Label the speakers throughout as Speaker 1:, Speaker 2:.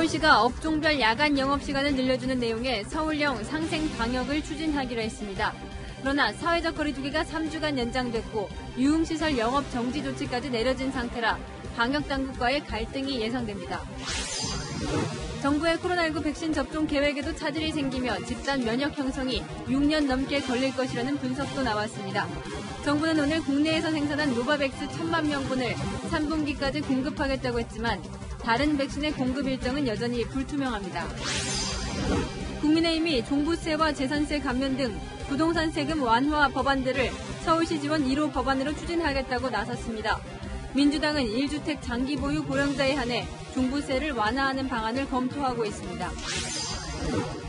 Speaker 1: 서울시가 업종별 야간 영업시간을 늘려주는 내용의 서울형 상생 방역을 추진하기로 했습니다. 그러나 사회적 거리두기가 3주간 연장됐고 유흥시설 영업 정지 조치까지 내려진 상태라 방역당국과의 갈등이 예상됩니다. 정부의 코로나19 백신 접종 계획에도 차질이 생기며 집단 면역 형성이 6년 넘게 걸릴 것이라는 분석도 나왔습니다. 정부는 오늘 국내에서 생산한 노바백스 1,000만 명분을 3분기까지 공급하겠다고 했지만 다른 백신의 공급 일정은 여전히 불투명합니다. 국민의힘이 종부세와 재산세 감면 등 부동산 세금 완화 법안들을 서울시 지원 1호 법안으로 추진하겠다고 나섰습니다. 민주당은 1주택 장기 보유 고령자에 한해 종부세를 완화하는 방안을 검토하고 있습니다.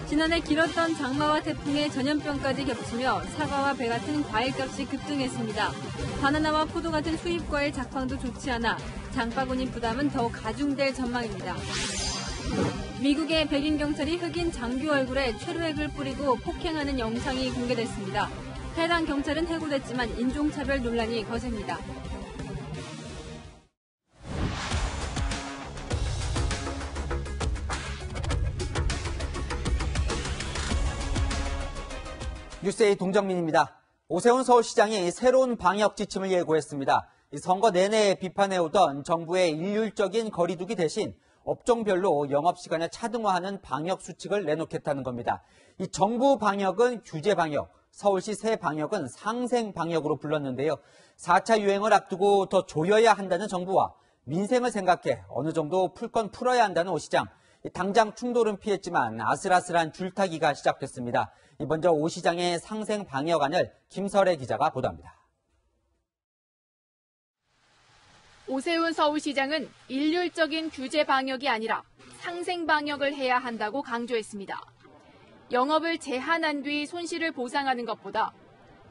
Speaker 1: 지난해 길었던 장마와 태풍에 전염병까지 겹치며 사과와 배 같은 과일값이 급등했습니다. 바나나와 포도 같은 수입과일 작황도 좋지 않아 장바구니 부담은 더 가중될 전망입니다. 미국의 백인 경찰이 흑인 장교 얼굴에 최루액을 뿌리고 폭행하는 영상이 공개됐습니다. 해당 경찰은 해고됐지만 인종차별 논란이 거셉니다.
Speaker 2: 뉴스A 동정민입니다. 오세훈 서울시장이 새로운 방역 지침을 예고했습니다. 선거 내내 비판해오던 정부의 일률적인 거리두기 대신 업종별로 영업시간을 차등화하는 방역 수칙을 내놓겠다는 겁니다. 이 정부 방역은 규제 방역, 서울시 새 방역은 상생 방역으로 불렀는데요. 4차 유행을 앞두고 더 조여야 한다는 정부와 민생을 생각해 어느 정도 풀 건 풀어야 한다는 오 시장. 당장 충돌은 피했지만 아슬아슬한 줄타기가 시작됐습니다. 먼저 오 시장의 상생 방역안을 김설혜 기자가 보도합니다.
Speaker 3: 오세훈 서울시장은 일률적인 규제 방역이 아니라 상생 방역을 해야 한다고 강조했습니다. 영업을 제한한 뒤 손실을 보상하는 것보다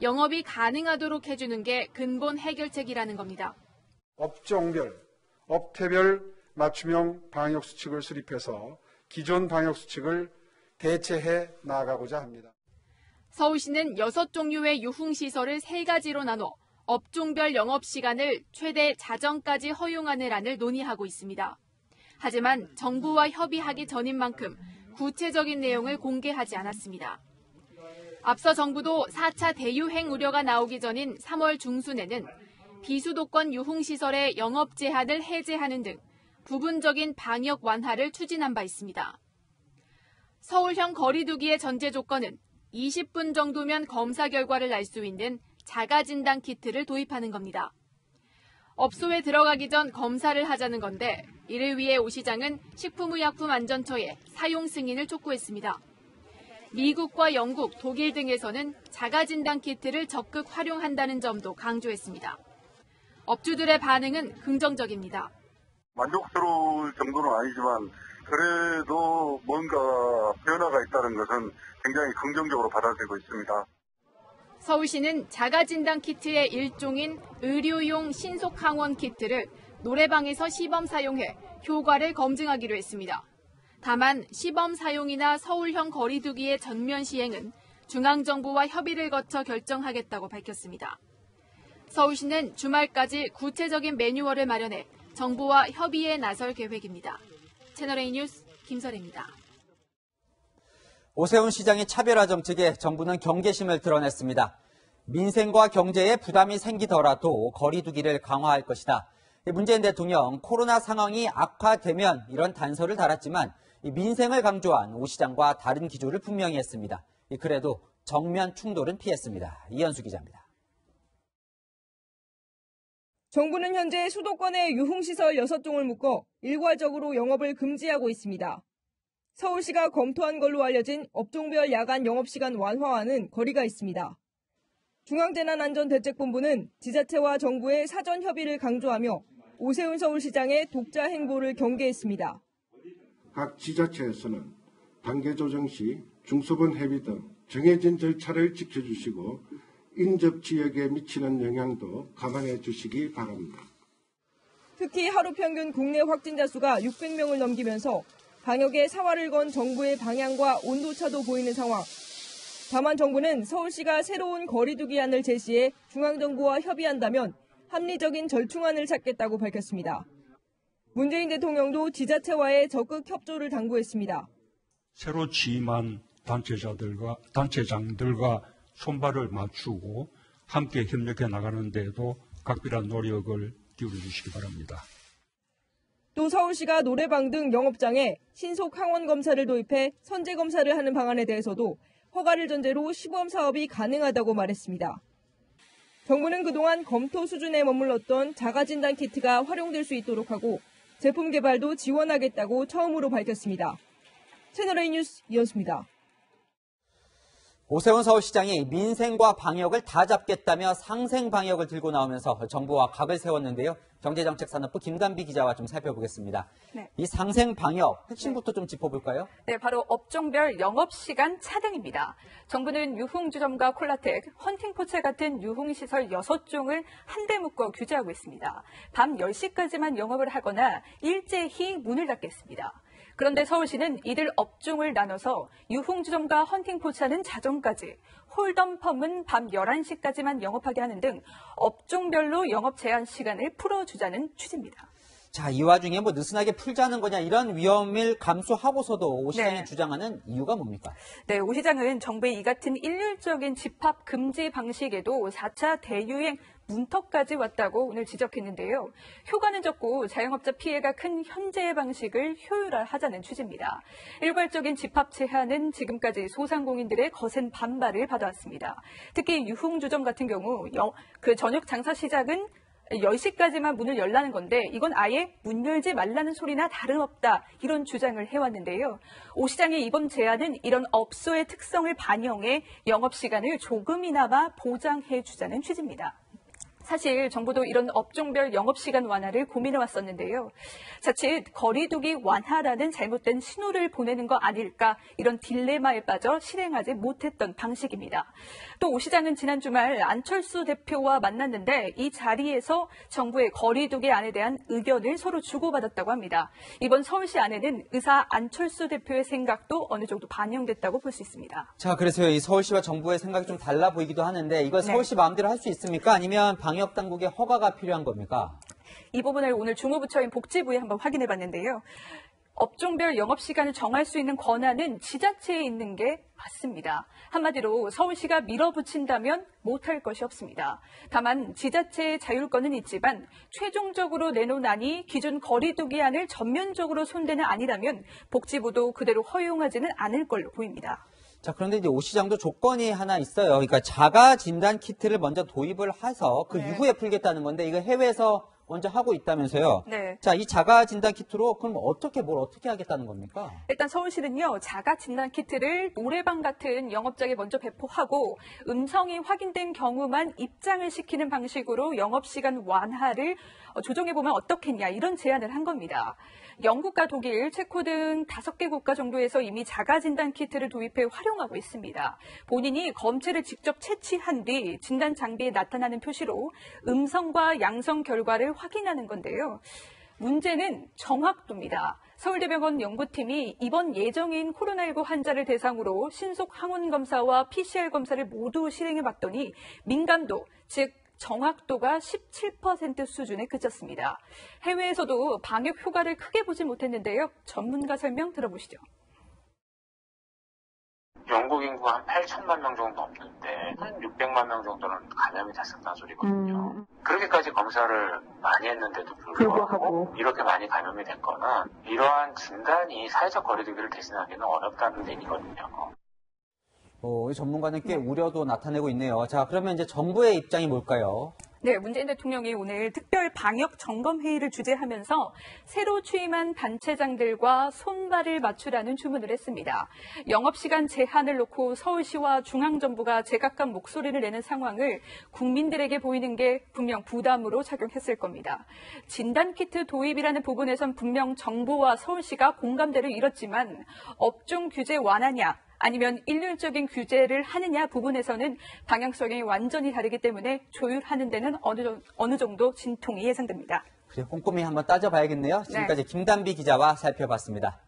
Speaker 3: 영업이 가능하도록 해주는 게 근본 해결책이라는 겁니다.
Speaker 4: 업종별, 업태별 맞춤형 방역 수칙을 수립해서 기존 방역 수칙을 대체해 나아가고자 합니다.
Speaker 3: 서울시는 6종류의 유흥시설을 3가지로 나눠 업종별 영업시간을 최대 자정까지 허용하는 안을 논의하고 있습니다. 하지만 정부와 협의하기 전인 만큼 구체적인 내용을 공개하지 않았습니다. 앞서 정부도 4차 대유행 우려가 나오기 전인 3월 중순에는 비수도권 유흥시설의 영업 제한을 해제하는 등 부분적인 방역 완화를 추진한 바 있습니다. 서울형 거리두기의 전제 조건은 20분 정도면 검사 결과를 알 수 있는 자가진단 키트를 도입하는 겁니다. 업소에 들어가기 전 검사를 하자는 건데 이를 위해 오 시장은 식품의약품안전처에 사용 승인을 촉구했습니다. 미국과 영국, 독일 등에서는 자가진단 키트를 적극 활용한다는 점도 강조했습니다. 업주들의 반응은 긍정적입니다.
Speaker 5: 만족스러울 정도는 아니지만 그래도 뭔가 변화가 있다는 것은 굉장히 긍정적으로 받아들이고 있습니다.
Speaker 3: 서울시는 자가진단 키트의 일종인 의료용 신속항원 키트를 노래방에서 시범 사용해 효과를 검증하기로 했습니다. 다만 시범 사용이나 서울형 거리두기의 전면 시행은 중앙정부와 협의를 거쳐 결정하겠다고 밝혔습니다. 서울시는 주말까지 구체적인 매뉴얼을 마련해 정부와 협의에 나설 계획입니다. 채널A 뉴스 김설혜입니다.
Speaker 2: 오세훈 시장의 차별화 정책에 정부는 경계심을 드러냈습니다. 민생과 경제에 부담이 생기더라도 거리두기를 강화할 것이다. 문재인 대통령 코로나 상황이 악화되면 이런 단서를 달았지만 민생을 강조한 오 시장과 다른 기조를 분명히 했습니다. 그래도 정면 충돌은 피했습니다. 이현수 기자입니다.
Speaker 6: 정부는 현재 수도권의 유흥시설 6종을 묶어 일괄적으로 영업을 금지하고 있습니다. 서울시가 검토한 걸로 알려진 업종별 야간 영업시간 완화와는 거리가 있습니다. 중앙재난안전대책본부는 지자체와 정부의 사전 협의를 강조하며 오세훈 서울시장의 독자 행보를 경계했습니다.
Speaker 7: 각 지자체에서는 단계 조정 시 중소본 회비 등 정해진 절차를 지켜주시고 인접 지역에 미치는 영향도 감안해 주시기 바랍니다.
Speaker 6: 특히 하루 평균 국내 확진자 수가 600명을 넘기면서 방역에 사활을 건 정부의 방향과 온도차도 보이는 상황. 다만 정부는 서울시가 새로운 거리두기안을 제시해 중앙정부와 협의한다면 합리적인 절충안을 찾겠다고 밝혔습니다. 문재인 대통령도 지자체와의 적극 협조를 당부했습니다.
Speaker 8: 새로 취임한 단체장들과 손발을 맞추고 함께 협력해 나가는 데에도 각별한 노력을 기울여 주시기 바랍니다.
Speaker 6: 또 서울시가 노래방 등 영업장에 신속 항원 검사를 도입해 선제 검사를 하는 방안에 대해서도 허가를 전제로 시범 사업이 가능하다고 말했습니다. 정부는 그동안 검토 수준에 머물렀던 자가진단 키트가 활용될 수 있도록 하고 제품 개발도 지원하겠다고 처음으로 밝혔습니다. 채널A 뉴스 이현수입니다.
Speaker 2: 오세훈 서울시장이 민생과 방역을 다 잡겠다며 상생 방역을 들고 나오면서 정부와 각을 세웠는데요. 경제정책산업부 김단비 기자와 좀 살펴보겠습니다.
Speaker 9: 네.
Speaker 2: 이 상생 방역 핵심부터 좀 짚어볼까요?
Speaker 9: 네, 바로 업종별 영업시간 차등입니다. 정부는 유흥주점과 콜라텍, 헌팅포차 같은 유흥시설 6종을 한데 묶어 규제하고 있습니다. 밤 10시까지만 영업을 하거나 일제히 문을 닫겠습니다. 그런데 서울시는 이들 업종을 나눠서 유흥주점과 헌팅포차는 자정까지, 홀덤펌은 밤 11시까지만 영업하게 하는 등 업종별로 영업 제한 시간을 풀어주자는 취지입니다.
Speaker 2: 자, 이 와중에 뭐 느슨하게 풀자는 거냐 이런 위험을 감수하고서도 오 시장이
Speaker 9: 네.
Speaker 2: 주장하는 이유가 뭡니까?
Speaker 9: 네, 오 시장은 정부의 이 같은 일률적인 집합 금지 방식에도 4차 대유행 문턱까지 왔다고 오늘 지적했는데요. 효과는 적고 자영업자 피해가 큰 현재의 방식을 효율화하자는 취지입니다. 일괄적인 집합 제한은 지금까지 소상공인들의 거센 반발을 받아왔습니다. 특히 유흥주점 같은 경우 그 저녁 장사 시작은 10시까지만 문을 열라는 건데 이건 아예 문 열지 말라는 소리나 다름없다 이런 주장을 해왔는데요. 오 시장의 이번 제안은 이런 업소의 특성을 반영해 영업시간을 조금이나마 보장해 주자는 취지입니다. 사실 정부도 이런 업종별 영업시간 완화를 고민해왔었는데요. 자칫 거리두기 완화라는 잘못된 신호를 보내는 거 아닐까 이런 딜레마에 빠져 실행하지 못했던 방식입니다. 또 오 시장은 지난 주말 안철수 대표와 만났는데 이 자리에서 정부의 거리두기 안에 대한 의견을 서로 주고받았다고 합니다. 이번 서울시 안에는 의사 안철수 대표의 생각도 어느 정도 반영됐다고 볼 수 있습니다.
Speaker 2: 자, 그래서요. 이 서울시와 정부의 생각이 좀 달라 보이기도 하는데 이걸 서울시 마음대로 할 수 있습니까? 아니면 방역당국의 허가가 필요한 겁니까?
Speaker 9: 이 부분을 오늘 주무부처인 복지부에 한번 확인해 봤는데요. 업종별 영업시간을 정할 수 있는 권한은 지자체에 있는 게 맞습니다. 한마디로 서울시가 밀어붙인다면 못할 것이 없습니다. 다만 지자체의 자율권은 있지만 최종적으로 내놓은 안이 기존 거리두기안을 전면적으로 손대는 안이라면 복지부도 그대로 허용하지는 않을 걸로 보입니다.
Speaker 2: 자, 그런데 이제 오 시장도 조건이 하나 있어요. 그러니까 자가 진단 키트를 먼저 도입을 해서 그 이후에 풀겠다는 건데 이거 해외에서 먼저 하고 있다면서요.
Speaker 9: 네.
Speaker 2: 자, 이 자가 진단 키트로 그럼 뭘 어떻게 하겠다는 겁니까?
Speaker 9: 일단 서울시는요, 자가 진단 키트를 노래방 같은 영업장에 먼저 배포하고 음성이 확인된 경우만 입장을 시키는 방식으로 영업시간 완화를 조정해보면 어떻겠냐 이런 제안을 한 겁니다. 영국과 독일, 체코 등 5개 국가 정도에서 이미 자가 진단 키트를 도입해 활용하고 있습니다. 본인이 검체를 직접 채취한 뒤 진단 장비에 나타나는 표시로 음성과 양성 결과를 확인하는 건데요. 문제는 정확도입니다. 서울대병원 연구팀이 이번 예정인 코로나19 환자를 대상으로 신속 항원 검사와 PCR 검사를 모두 실행해 봤더니 민감도, 즉 정확도가 17% 수준에 그쳤습니다. 해외에서도 방역 효과를 크게 보지 못했는데요. 전문가 설명 들어보시죠.
Speaker 10: 영국 인구가 한 8천만 명 정도 넘는데 한 600만 명 정도는 감염이 됐었다는 소리거든요. 그렇게까지 검사를 많이 했는데도 불구하고 이렇게 많이 감염이 된 거는 이러한 진단이 사회적 거리두기를 대신하기는 어렵다는 얘기거든요.
Speaker 2: 이 전문가는 꽤 우려도 나타내고 있네요. 자, 그러면 이제 정부의 입장이 뭘까요?
Speaker 9: 네, 문재인 대통령이 오늘 특별 방역 점검 회의를 주재하면서 새로 취임한 단체장들과 손발을 맞추라는 주문을 했습니다. 영업시간 제한을 놓고 서울시와 중앙정부가 제각각 목소리를 내는 상황을 국민들에게 보이는 게 분명 부담으로 작용했을 겁니다. 진단키트 도입이라는 부분에선 분명 정부와 서울시가 공감대를 이뤘지만 업종 규제 완화냐, 아니면 일률적인 규제를 하느냐 부분에서는 방향성이 완전히 다르기 때문에 조율하는 데는 어느 정도 진통이 예상됩니다.
Speaker 2: 그래, 꼼꼼히 한번 따져봐야겠네요. 지금까지 김단비 기자와 살펴봤습니다.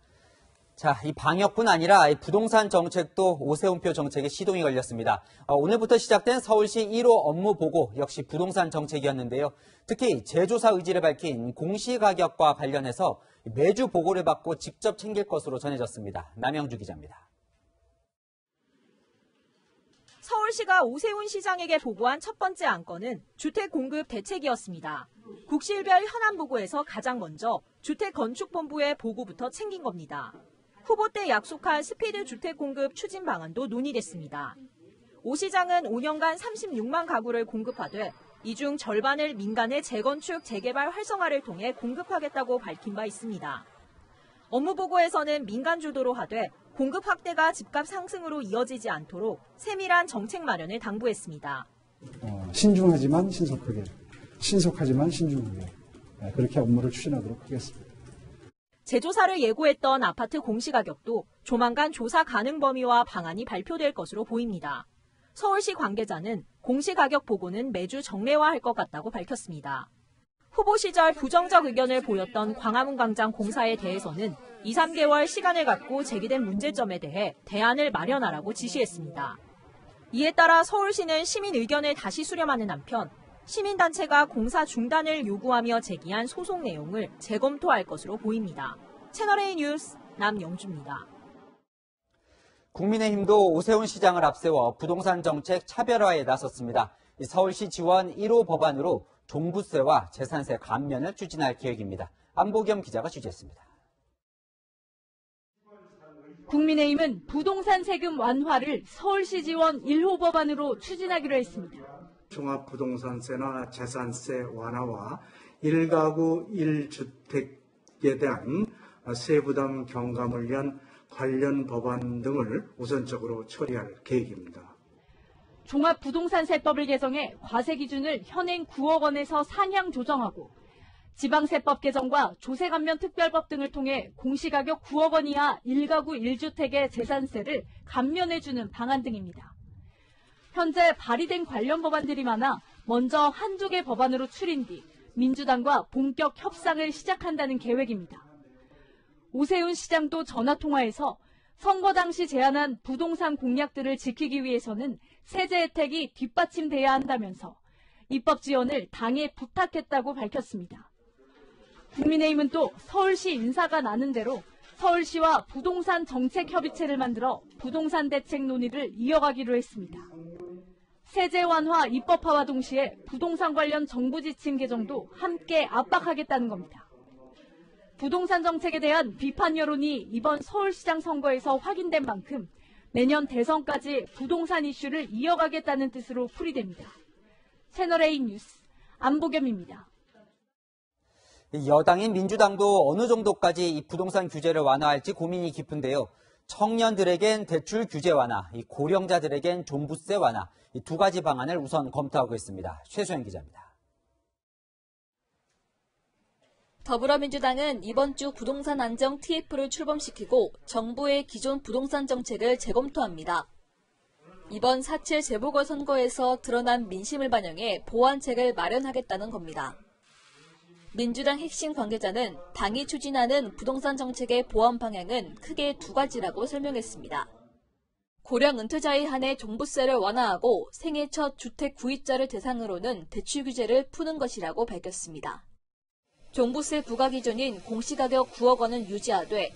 Speaker 2: 자, 이 방역뿐 아니라 이 부동산 정책도 오세훈표 정책에 시동이 걸렸습니다. 오늘부터 시작된 서울시 1호 업무 보고 역시 부동산 정책이었는데요. 특히 재조사 의지를 밝힌 공시가격과 관련해서 매주 보고를 받고 직접 챙길 것으로 전해졌습니다. 남영주 기자입니다.
Speaker 6: 서울시가 오세훈 시장에게 보고한 첫 번째 안건은 주택 공급 대책이었습니다. 국실별 현안 보고에서 가장 먼저 주택건축본부의 보고부터 챙긴 겁니다. 후보 때 약속한 스피드 주택 공급 추진 방안도 논의됐습니다. 오 시장은 5년간 36만 가구를 공급하되 이 중 절반을 민간의 재건축, 재개발 활성화를 통해 공급하겠다고 밝힌 바 있습니다. 업무 보고에서는 민간 주도로 하되 공급 확대가 집값 상승으로 이어지지 않도록 세밀한 정책 마련을 당부했습니다.
Speaker 11: 신중하지만 신속하게, 신속하지만 신중하게 그렇게 업무를 추진하도록 하겠습니다.
Speaker 6: 재조사를 예고했던 아파트 공시가격도 조만간 조사 가능 범위와 방안이 발표될 것으로 보입니다. 서울시 관계자는 공시가격 보고는 매주 정례화할 것 같다고 밝혔습니다. 후보 시절 부정적 의견을 보였던 광화문 광장 공사에 대해서는 2, 3개월 시간을 갖고 제기된 문제점에 대해 대안을 마련하라고 지시했습니다. 이에 따라 서울시는 시민 의견을 다시 수렴하는 한편 시민단체가 공사 중단을 요구하며 제기한 소송 내용을 재검토할 것으로 보입니다. 채널A 뉴스 남영주입니다.
Speaker 2: 국민의힘도 오세훈 시장을 앞세워 부동산 정책 차별화에 나섰습니다. 서울시 지원 1호 법안으로 종부세와 재산세 감면을 추진할 계획입니다. 안보겸 기자가 취재했습니다.
Speaker 12: 국민의힘은 부동산 세금 완화를 서울시 지원 1호 법안으로 추진하기로 했습니다.
Speaker 13: 종합부동산세나 재산세 완화와 1가구 1주택에 대한 세부담 경감을 위한 관련 법안 등을 우선적으로 처리할 계획입니다.
Speaker 12: 종합부동산세법을 개정해 과세 기준을 현행 9억 원에서 상향 조정하고 지방세법 개정과 조세감면 특별법 등을 통해 공시가격 9억 원 이하 1가구 1주택의 재산세를 감면해주는 방안 등입니다. 현재 발의된 관련 법안들이 많아 먼저 한두 개 법안으로 추린 뒤 민주당과 본격 협상을 시작한다는 계획입니다. 오세훈 시장도 전화통화에서 선거 당시 제안한 부동산 공약들을 지키기 위해서는 세제 혜택이 뒷받침돼야 한다면서 입법 지원을 당에 부탁했다고 밝혔습니다. 국민의힘은 또 서울시 인사가 나는 대로 서울시와 부동산 정책 협의체를 만들어 부동산 대책 논의를 이어가기로 했습니다. 세제 완화 입법화와 동시에 부동산 관련 정부 지침 개정도 함께 압박하겠다는 겁니다. 부동산 정책에 대한 비판 여론이 이번 서울시장 선거에서 확인된 만큼 내년 대선까지 부동산 이슈를 이어가겠다는 뜻으로 풀이됩니다. 채널A 뉴스 안보겸입니다.
Speaker 2: 여당인 민주당도 어느 정도까지 이 부동산 규제를 완화할지 고민이 깊은데요. 청년들에겐 대출 규제 완화, 이 고령자들에겐 종부세 완화, 이 두 가지 방안을 우선 검토하고 있습니다. 최수영 기자입니다.
Speaker 14: 더불어민주당은 이번 주 부동산 안정 TF를 출범시키고 정부의 기존 부동산 정책을 재검토합니다. 이번 4.7 재보궐선거에서 드러난 민심을 반영해 보완책을 마련하겠다는 겁니다. 민주당 핵심 관계자는 당이 추진하는 부동산 정책의 보완 방향은 크게 두 가지라고 설명했습니다. 고령 은퇴자에 한해 종부세를 완화하고 생애 첫 주택 구입자를 대상으로는 대출 규제를 푸는 것이라고 밝혔습니다. 종부세 부과 기준인 공시가격 9억 원은 유지하되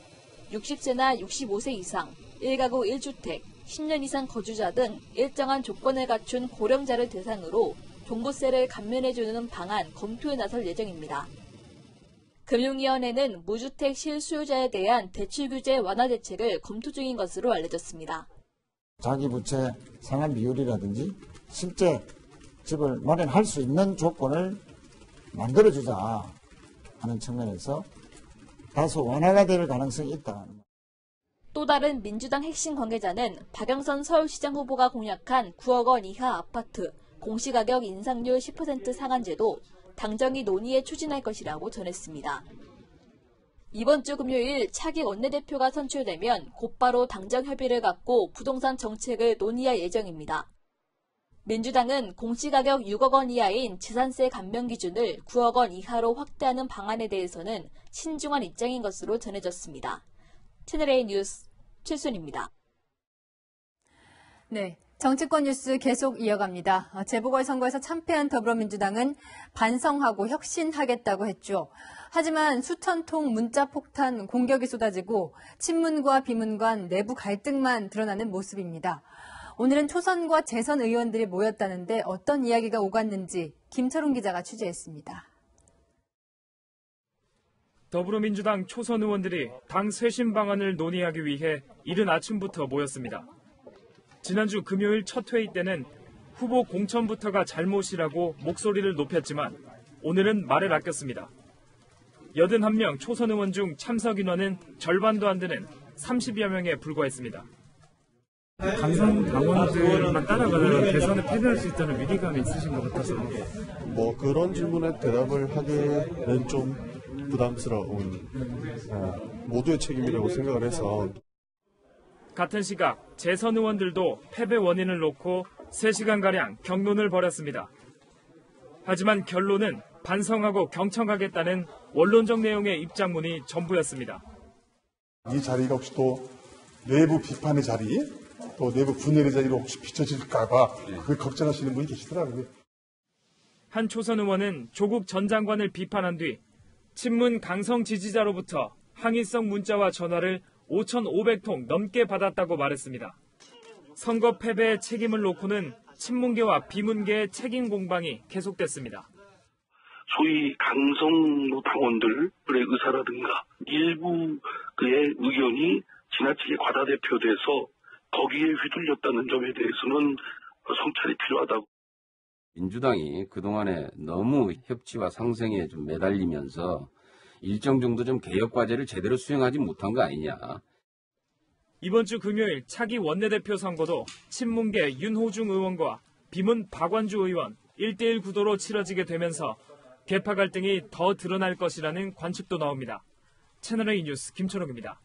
Speaker 14: 60세나 65세 이상, 1가구 1주택, 10년 이상 거주자 등 일정한 조건을 갖춘 고령자를 대상으로 종부세를 감면해주는 방안 검토에 나설 예정입니다. 금융위원회는 무주택 실수요자에 대한 대출 규제 완화 대책을 검토 중인 것으로 알려졌습니다.
Speaker 15: 자기 부채 상환 비율이라든지 실제 집을 마련할 수 있는 조건을 만들어주자 하는 측면에서 다소 완화가 될 가능성이 있다.
Speaker 14: 또 다른 민주당 핵심 관계자는 박영선 서울시장 후보가 공약한 9억 원 이하 아파트 공시가격 인상률 10% 상한제도 당정이 논의에 추진할 것이라고 전했습니다. 이번 주 금요일 차기 원내대표가 선출되면 곧바로 당정 협의를 갖고 부동산 정책을 논의할 예정입니다. 민주당은 공시가격 6억 원 이하인 재산세 감면 기준을 9억 원 이하로 확대하는 방안에 대해서는 신중한 입장인 것으로 전해졌습니다. 채널A 뉴스 최순입니다.
Speaker 1: 네, 정치권 뉴스 계속 이어갑니다. 재보궐선거에서 참패한 더불어민주당은 반성하고 혁신하겠다고 했죠. 하지만 수천 통 문자 폭탄 공격이 쏟아지고 친문과 비문 간 내부 갈등만 드러나는 모습입니다. 오늘은 초선과 재선 의원들이 모였다는데 어떤 이야기가 오갔는지 김철웅 기자가 취재했습니다.
Speaker 16: 더불어민주당 초선 의원들이 당 쇄신 방안을 논의하기 위해 이른 아침부터 모였습니다. 지난주 금요일 첫 회의 때는 후보 공천부터가 잘못이라고 목소리를 높였지만 오늘은 말을 아꼈습니다. 81명 초선 의원 중 참석 인원은 절반도 안 되는 30여 명에 불과했습니다. 강성 당원들만 따라가면 대선에 패배할 수 있다는 위기감이 있으신 것 같아서.
Speaker 17: 그런 질문에 대답을 하기는 좀 부담스러운 모두의 책임이라고 생각을 해서.
Speaker 16: 같은 시각 재선 의원들도 패배 원인을 놓고 3시간가량 경론을 벌였습니다. 하지만 결론은 반성하고 경청하겠다는 원론적 내용의 입장문이 전부였습니다.
Speaker 17: 이 자리가 혹시 또 내부 비판의 자리, 또 내부 분열의 자리로 혹시 비춰질까 봐 그걸 걱정하시는 분이 계시더라고요.
Speaker 16: 한 초선 의원은 조국 전 장관을 비판한 뒤 친문 강성 지지자로부터 항의성 문자와 전화를 5,500통 넘게 받았다고 말했습니다. 선거 패배의 책임을 놓고는 친문계와 비문계의 책임 공방이 계속됐습니다.
Speaker 18: 소위 강성 당원들의 의사라든가 일부 그의 의견이 지나치게 과다대표돼서 거기에 휘둘렸다는 점에 대해서는 성찰이 필요하다고.
Speaker 19: 민주당이 그동안에 너무 협치와 상생에 좀 매달리면서 일정 정도 좀 개혁 과제를 제대로 수행하지 못한 거 아니냐.
Speaker 16: 이번 주 금요일 차기 원내대표 선거도 친문계 윤호중 의원과 비문 박완주 의원 1대1 구도로 치러지게 되면서 계파 갈등이 더 드러날 것이라는 관측도 나옵니다. 채널A 뉴스 김철웅입니다.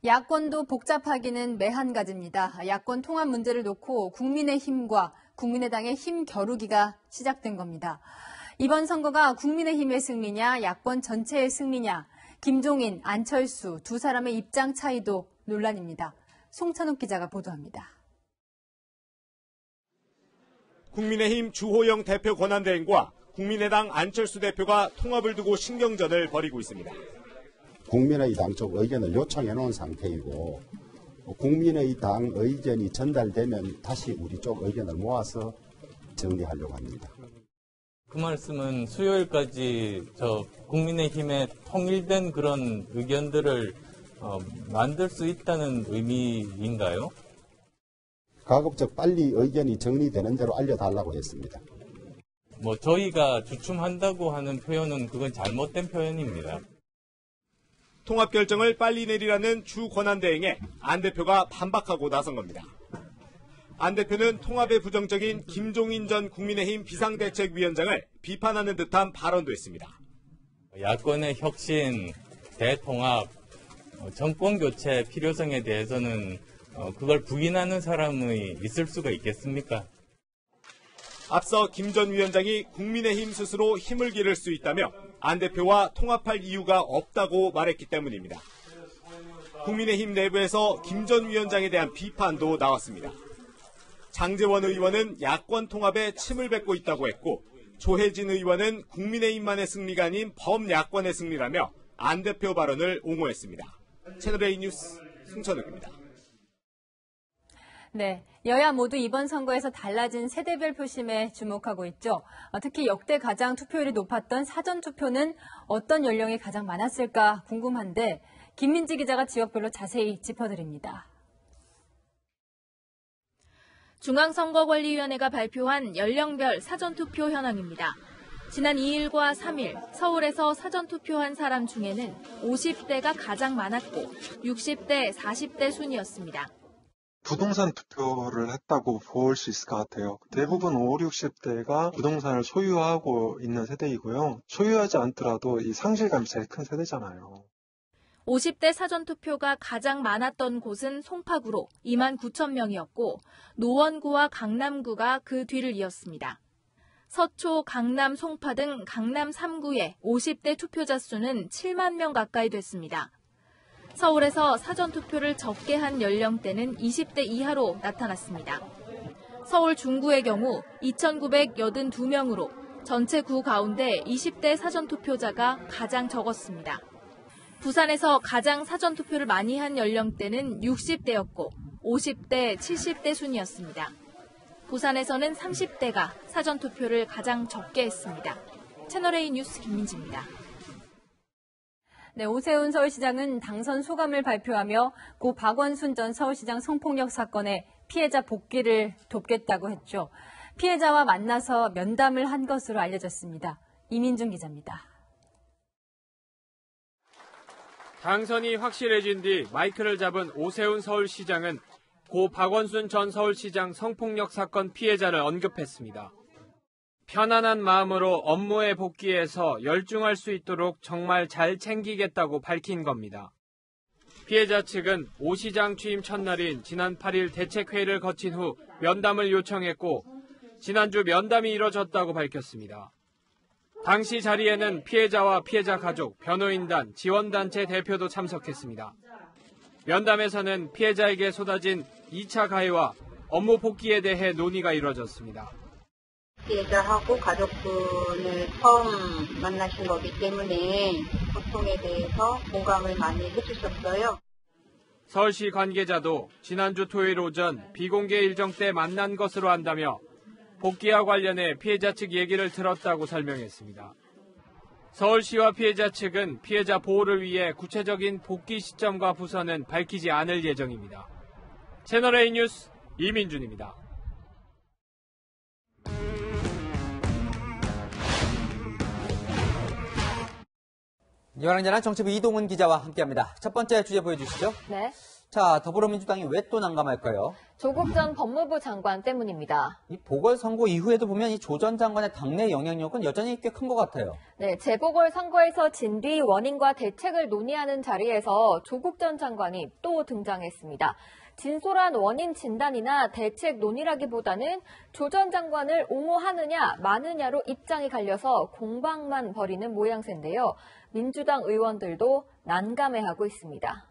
Speaker 1: 야권도 복잡하기는 매한가지입니다. 야권 통합 문제를 놓고 국민의힘과 국민의당의 힘 겨루기가 시작된 겁니다. 이번 선거가 국민의힘의 승리냐, 야권 전체의 승리냐, 김종인, 안철수 두 사람의 입장 차이도 논란입니다. 송찬욱 기자가 보도합니다.
Speaker 20: 국민의힘 주호영 대표 권한대행과 국민의당 안철수 대표가 통합을 두고 신경전을 벌이고 있습니다.
Speaker 21: 국민의당 쪽 의견을 요청해 놓은 상태이고 국민의당 의견이 전달되면 다시 우리 쪽 의견을 모아서 정리하려고 합니다.
Speaker 22: 그 말씀은 수요일까지 국민의힘의 통일된 그런 의견들을 만들 수 있다는 의미인가요?
Speaker 21: 가급적 빨리 의견이 정리되는 대로 알려달라고 했습니다.
Speaker 22: 저희가 주춤한다고 하는 표현은 그건 잘못된 표현입니다.
Speaker 20: 통합 결정을 빨리 내리라는 주 권한대행에 안 대표가 반박하고 나선 겁니다. 안 대표는 통합에 부정적인 김종인 전 국민의힘 비상대책위원장을 비판하는 듯한 발언도 했습니다.
Speaker 22: 야권의 혁신, 대통합, 정권교체 필요성에 대해서는 그걸 부인하는 사람이 있을 수가 있겠습니까?
Speaker 20: 앞서 김 전 위원장이 국민의힘 스스로 힘을 기를 수 있다며 안 대표와 통합할 이유가 없다고 말했기 때문입니다. 국민의힘 내부에서 김 전 위원장에 대한 비판도 나왔습니다. 장제원 의원은 야권 통합에 침을 뱉고 있다고 했고 조혜진 의원은 국민의힘만의 승리가 아닌 범야권의 승리라며 안 대표 발언을 옹호했습니다. 채널A 뉴스 승천욱입니다.
Speaker 1: 네, 여야 모두 이번 선거에서 달라진 세대별 표심에 주목하고 있죠. 특히 역대 가장 투표율이 높았던 사전투표는 어떤 연령이 가장 많았을까 궁금한데 김민지 기자가 지역별로 자세히 짚어드립니다.
Speaker 3: 중앙선거관리위원회가 발표한 연령별 사전투표 현황입니다. 지난 2일과 3일 서울에서 사전투표한 사람 중에는 50대가 가장 많았고 60대, 40대 순이었습니다.
Speaker 23: 부동산 투표를 했다고 볼 수 있을 것 같아요. 대부분 50, 60대가 부동산을 소유하고 있는 세대이고요. 소유하지 않더라도 이 상실감이 제일 큰 세대잖아요.
Speaker 3: 50대 사전투표가 가장 많았던 곳은 송파구로 29,000명이었고 노원구와 강남구가 그 뒤를 이었습니다. 서초, 강남, 송파 등 강남 3구의 50대 투표자 수는 7만 명 가까이 됐습니다. 서울에서 사전투표를 적게 한 연령대는 20대 이하로 나타났습니다. 서울 중구의 경우 2,982명으로 전체 구 가운데 20대 사전투표자가 가장 적었습니다. 부산에서 가장 사전투표를 많이 한 연령대는 60대였고 50대, 70대 순이었습니다. 부산에서는 30대가 사전투표를 가장 적게 했습니다. 채널A 뉴스 김민지입니다.
Speaker 1: 네, 오세훈 서울시장은 당선 소감을 발표하며 고 박원순 전 서울시장 성폭력 사건의 피해자 복귀를 돕겠다고 했죠. 피해자와 만나서 면담을 한 것으로 알려졌습니다. 이민중 기자입니다.
Speaker 16: 당선이 확실해진 뒤 마이크를 잡은 오세훈 서울시장은 고 박원순 전 서울시장 성폭력 사건 피해자를 언급했습니다. 편안한 마음으로 업무에 복귀해서 열중할 수 있도록 정말 잘 챙기겠다고 밝힌 겁니다. 피해자 측은 오 시장 취임 첫날인 지난 8일 대책회의를 거친 후 면담을 요청했고 지난주 면담이 이뤄졌다고 밝혔습니다. 당시 자리에는 피해자와 피해자 가족, 변호인단, 지원단체 대표도 참석했습니다. 면담에서는 피해자에게 쏟아진 2차 가해와 업무 복귀에 대해 논의가 이뤄졌습니다.
Speaker 4: 피해자하고 가족분을 처음 만나신 거기 때문에 고통에 대해서 공감을 많이 해주셨어요.
Speaker 16: 서울시 관계자도 지난주 토요일 오전 비공개 일정 때 만난 것으로 안다며 복귀와 관련해 피해자 측 얘기를 들었다고 설명했습니다. 서울시와 피해자 측은 피해자 보호를 위해 구체적인 복귀 시점과 부서는 밝히지 않을 예정입니다. 채널A 뉴스 이민준입니다.
Speaker 2: 열왕전한 정치부 이동훈 기자와 함께합니다. 첫 번째 주제 보여주시죠.
Speaker 5: 네.
Speaker 2: 자, 더불어민주당이 왜 또 난감할까요?
Speaker 5: 조국 전 법무부 장관 때문입니다.
Speaker 2: 이 보궐선거 이후에도 보면 이 조 전 장관의 당내 영향력은 여전히 꽤 큰 것 같아요.
Speaker 5: 네, 재보궐선거에서 진 뒤 원인과 대책을 논의하는 자리에서 조국 전 장관이 또 등장했습니다. 진솔한 원인 진단이나 대책 논의라기보다는 조 전 장관을 옹호하느냐 마느냐로 입장이 갈려서 공방만 벌이는 모양새인데요. 민주당 의원들도 난감해하고 있습니다.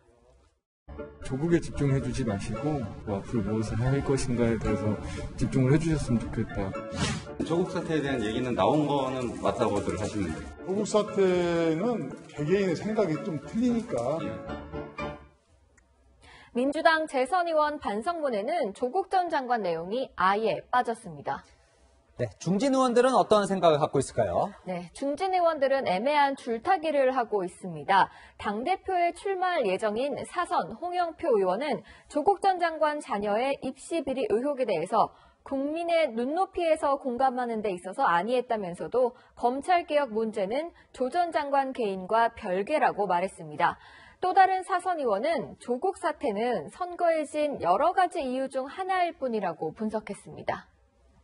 Speaker 7: 조국에 집중해주지 마시고 앞으로 무엇을 할 것인가에 대해서 집중을 해주셨으면 좋겠다.
Speaker 24: 조국 사태에 대한 얘기는 나온 거는 맞다고들 하시는데.
Speaker 17: 조국 사태는 개개인의 생각이 좀 틀리니까.
Speaker 5: 민주당 재선 의원 반성문에는 조국 전 장관 내용이 아예 빠졌습니다.
Speaker 2: 네, 중진 의원들은 어떤 생각을 갖고 있을까요?
Speaker 5: 네, 중진 의원들은 애매한 줄타기를 하고 있습니다. 당대표에 출마할 예정인 사선 홍영표 의원은 조국 전 장관 자녀의 입시 비리 의혹에 대해서 국민의 눈높이에서 공감하는 데 있어서 안이했다면서도 검찰개혁 문제는 조 전 장관 개인과 별개라고 말했습니다. 또 다른 사선 의원은 조국 사태는 선거에 진 여러 가지 이유 중 하나일 뿐이라고 분석했습니다.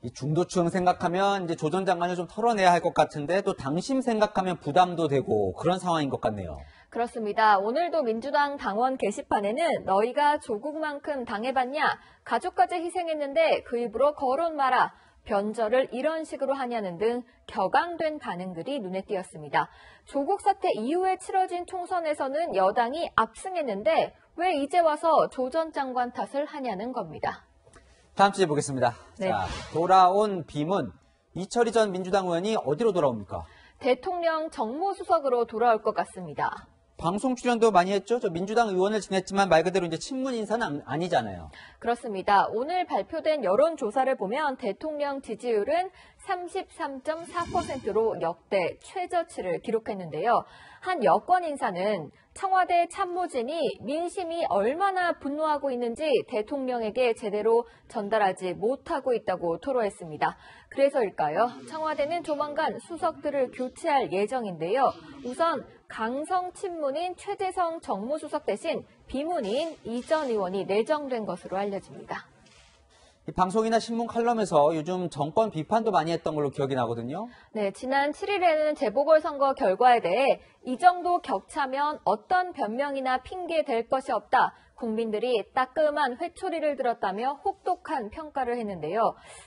Speaker 2: 이 중도층 생각하면 이제 조 전 장관을 좀 털어내야 할 것 같은데 또 당심 생각하면 부담도 되고 그런 상황인 것 같네요.
Speaker 5: 그렇습니다. 오늘도 민주당 당원 게시판에는 너희가 조국만큼 당해봤냐? 가족까지 희생했는데 그 입으로 거론 마라. 변절을 이런 식으로 하냐는 등 격앙된 반응들이 눈에 띄었습니다. 조국 사태 이후에 치러진 총선에서는 여당이 압승했는데 왜 이제 와서 조 전 장관 탓을 하냐는 겁니다.
Speaker 2: 다음 주제 보겠습니다.
Speaker 5: 네.
Speaker 2: 자, 돌아온 비문. 이철희 전 민주당 의원이 어디로 돌아옵니까?
Speaker 5: 대통령 정무수석으로 돌아올 것 같습니다.
Speaker 2: 방송 출연도 많이 했죠. 저 민주당 의원을 지냈지만 말 그대로 이제 친문 인사는 아니잖아요.
Speaker 5: 그렇습니다. 오늘 발표된 여론조사를 보면 대통령 지지율은 33.4%로 역대 최저치를 기록했는데요. 한 여권 인사는 청와대 참모진이 민심이 얼마나 분노하고 있는지 대통령에게 제대로 전달하지 못하고 있다고 토로했습니다. 그래서일까요? 청와대는 조만간 수석들을 교체할 예정인데요. 우선 강성 친문인 최재성 정무수석 대신 비문인 이 전 의원이 내정된 것으로 알려집니다.
Speaker 2: 이 방송이나 신문 칼럼에서 요즘 정권 비판도 많이 했던 걸로 기억이 나거든요.
Speaker 5: 네, 지난 7일에는 재보궐선거 결과에 대해 이 정도 격차면 어떤 변명이나 핑계 될 것이 없다. 국민들이 따끔한 회초리를 들었다며 혹독한 평가를 했는데요.